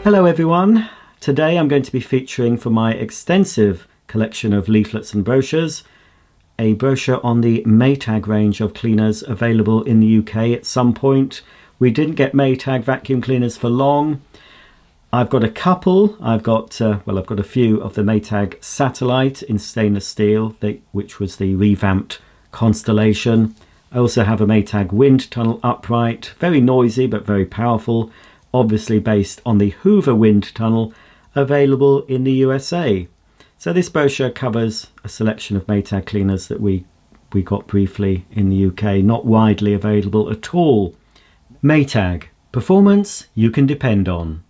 Hello everyone, today I'm going to be featuring for my extensive collection of leaflets and brochures a brochure on the Maytag range of cleaners available in the UK at some point. We didn't get Maytag vacuum cleaners for long. I've got a couple. I've got a few of the Maytag Satellite in stainless steel, which was the revamped Constellation. I also have a Maytag Wind Tunnel Upright, very noisy but very powerful, obviously based on the Hoover Wind Tunnel, available in the USA. So this brochure covers a selection of Maytag cleaners that we got briefly in the UK, not widely available at all. Maytag, performance you can depend on.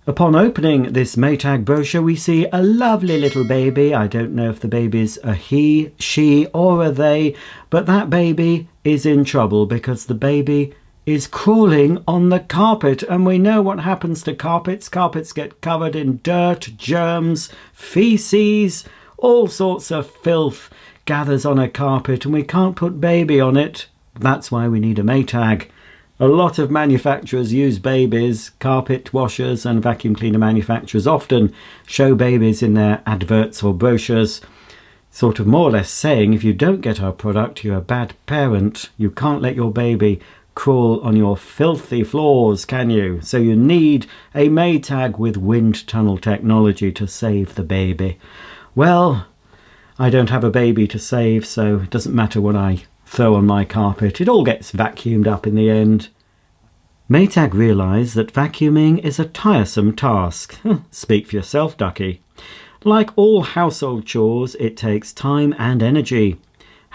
Upon opening this Maytag brochure, we see a lovely little baby. I don't know if the baby's a he, she or a they, but that baby is in trouble because the baby is crawling on the carpet, and we know what happens to carpets. Carpets get covered in dirt, germs, feces, all sorts of filth gathers on a carpet, and we can't put baby on it. That's why we need a Maytag. A lot of manufacturers use babies. Carpet washers and vacuum cleaner manufacturers often show babies in their adverts or brochures, sort of more or less saying, if you don't get our product, you're a bad parent. You can't let your baby crawl on your filthy floors, can you? So you need a Maytag with wind tunnel technology to save the baby. Well, I don't have a baby to save, so it doesn't matter what I throw on my carpet. It all gets vacuumed up in the end. Maytag realise that vacuuming is a tiresome task. Speak for yourself, ducky. Like all household chores, it takes time and energy.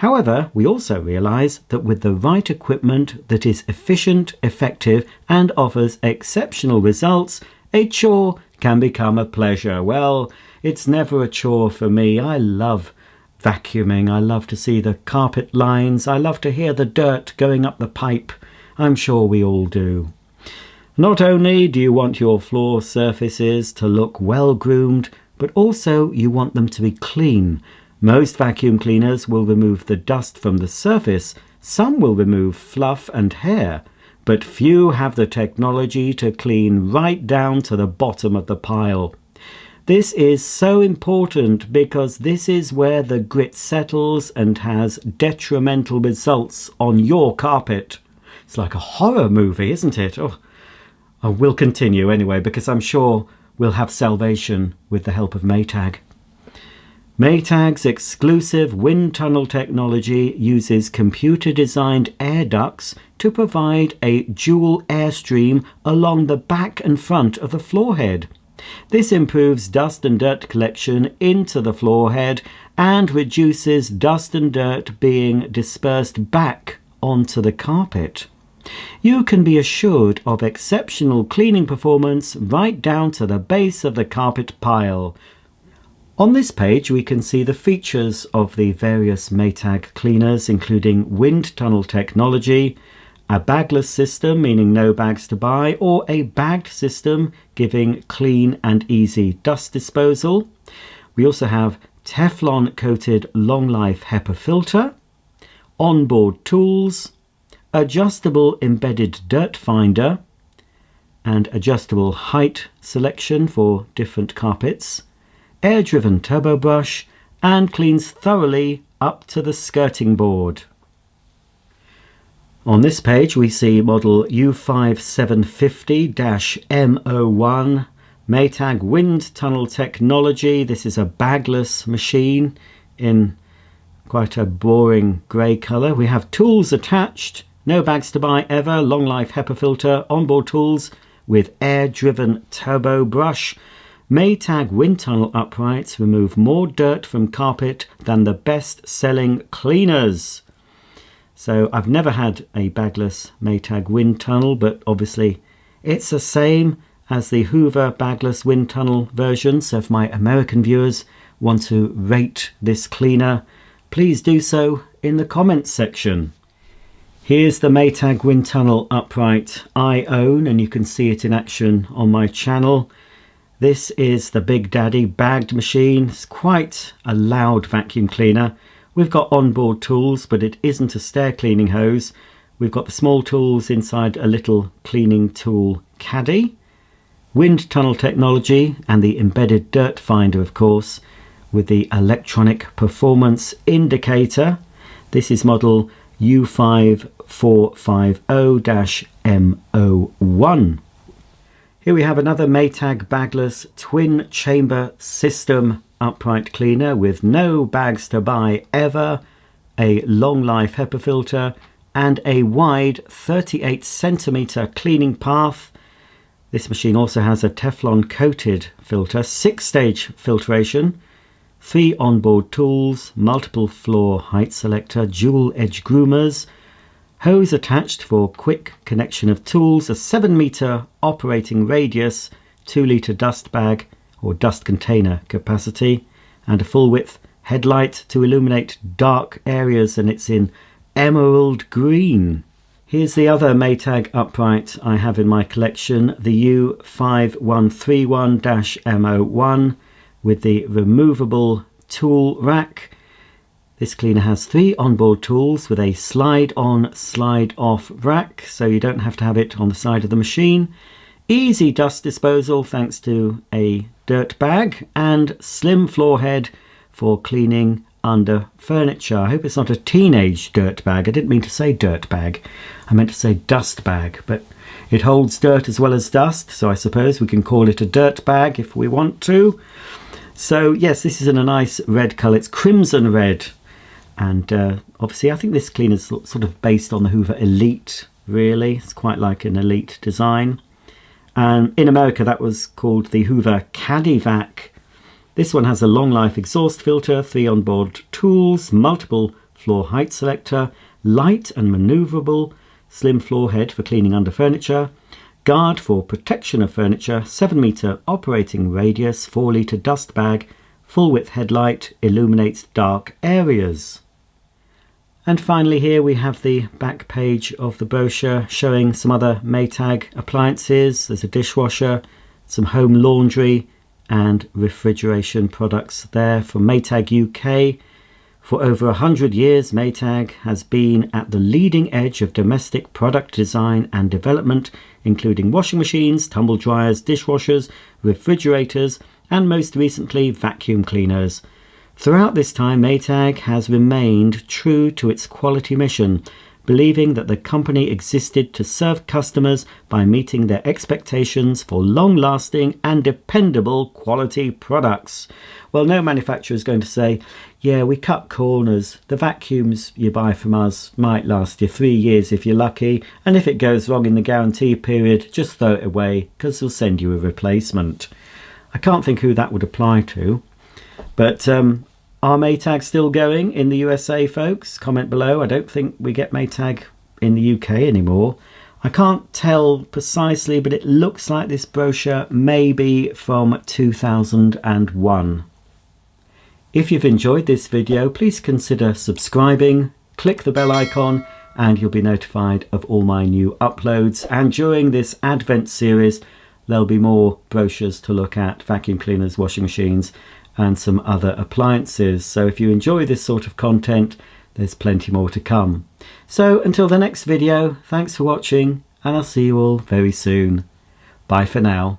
However, we also realise that with the right equipment that is efficient, effective and offers exceptional results, a chore can become a pleasure. Well, it's never a chore for me. I love vacuuming. I love to see the carpet lines. I love to hear the dirt going up the pipe. I'm sure we all do. Not only do you want your floor surfaces to look well groomed, but also you want them to be clean. Most vacuum cleaners will remove the dust from the surface. Some will remove fluff and hair, but few have the technology to clean right down to the bottom of the pile. This is so important because this is where the grit settles and has detrimental results on your carpet. It's like a horror movie, isn't it? Oh, we'll continue anyway, because I'm sure we'll have salvation with the help of Maytag. Maytag's exclusive wind tunnel technology uses computer-designed air ducts to provide a dual airstream along the back and front of the floor head. This improves dust and dirt collection into the floor head and reduces dust and dirt being dispersed back onto the carpet. You can be assured of exceptional cleaning performance right down to the base of the carpet pile. On this page we can see the features of the various Maytag cleaners, including wind tunnel technology, a bagless system, meaning no bags to buy, or a bagged system, giving clean and easy dust disposal. We also have Teflon-coated long-life HEPA filter, onboard tools, adjustable embedded dirt finder, and adjustable height selection for different carpets, air-driven turbo brush, and cleans thoroughly up to the skirting board. On this page we see model U5750-M01 Maytag Wind Tunnel Technology. This is a bagless machine in quite a boring grey colour. We have tools attached, no bags to buy ever, long life HEPA filter, onboard tools with air-driven turbo brush. Maytag wind tunnel uprights remove more dirt from carpet than the best-selling cleaners. So I've never had a bagless Maytag wind tunnel, but obviously it's the same as the Hoover bagless wind tunnel version. So if my American viewers want to rate this cleaner, please do so in the comments section. Here's the Maytag wind tunnel upright I own, and you can see it in action on my channel. This is the Big Daddy bagged machine. It's quite a loud vacuum cleaner. We've got onboard tools, but it isn't a stair cleaning hose. We've got the small tools inside a little cleaning tool caddy. wind tunnel technology and the embedded dirt finder, of course, with the electronic performance indicator. This is model U5450-MO1. Here we have another Maytag Bagless twin chamber system upright cleaner with no bags to buy ever, a long life HEPA filter and a wide 38 centimeter cleaning path. This machine also has a Teflon coated filter, 6-stage filtration, 3 onboard tools, multiple floor height selector, dual edge groomers, hose attached for quick connection of tools, a 7-meter operating radius, 2-litre dust bag or dust container capacity, and a full width headlight to illuminate dark areas, and it's in emerald green. Here's the other Maytag upright I have in my collection, the U5131-MO1 with the removable tool rack. This cleaner has 3 onboard tools with a slide on, slide off rack, so you don't have to have it on the side of the machine. Easy dust disposal thanks to a dirt bag, and slim floor head for cleaning under furniture. I hope it's not a teenage dirt bag. I didn't mean to say dirt bag. I meant to say dust bag, but it holds dirt as well as dust, so I suppose we can call it a dirt bag if we want to. So yes, this is in a nice red colour. It's crimson red. And obviously I think this cleaner is sort of based on the Hoover Elite, really. It's quite like an Elite design. And in America that was called the Hoover Caddyvac. This one has a long life exhaust filter, 3 onboard tools, multiple floor height selector, light and manoeuvrable, slim floor head for cleaning under furniture, guard for protection of furniture, 7-meter operating radius, 4-litre dust bag, full width headlight, illuminates dark areas. And finally here we have the back page of the brochure showing some other Maytag appliances. There's a dishwasher, some home laundry and refrigeration products there from Maytag UK. For over 100 years, Maytag has been at the leading edge of domestic product design and development, including washing machines, tumble dryers, dishwashers, refrigerators, and most recently vacuum cleaners. Throughout this time, Maytag has remained true to its quality mission, believing that the company existed to serve customers by meeting their expectations for long-lasting and dependable quality products. Well, no manufacturer is going to say, yeah, we cut corners. The vacuums you buy from us might last you 3 years if you're lucky, and if it goes wrong in the guarantee period, just throw it away because we'll send you a replacement. I can't think who that would apply to, but are Maytag still going in the USA, folks? Comment below. I don't think we get Maytag in the UK anymore. I can't tell precisely, but it looks like this brochure may be from 2001. If you've enjoyed this video, please consider subscribing, click the bell icon, and you'll be notified of all my new uploads. And during this Advent series, there'll be more brochures to look at, vacuum cleaners, washing machines, and some other appliances. So if you enjoy this sort of content, there's plenty more to come. So until the next video, thanks for watching, and I'll see you all very soon. Bye for now.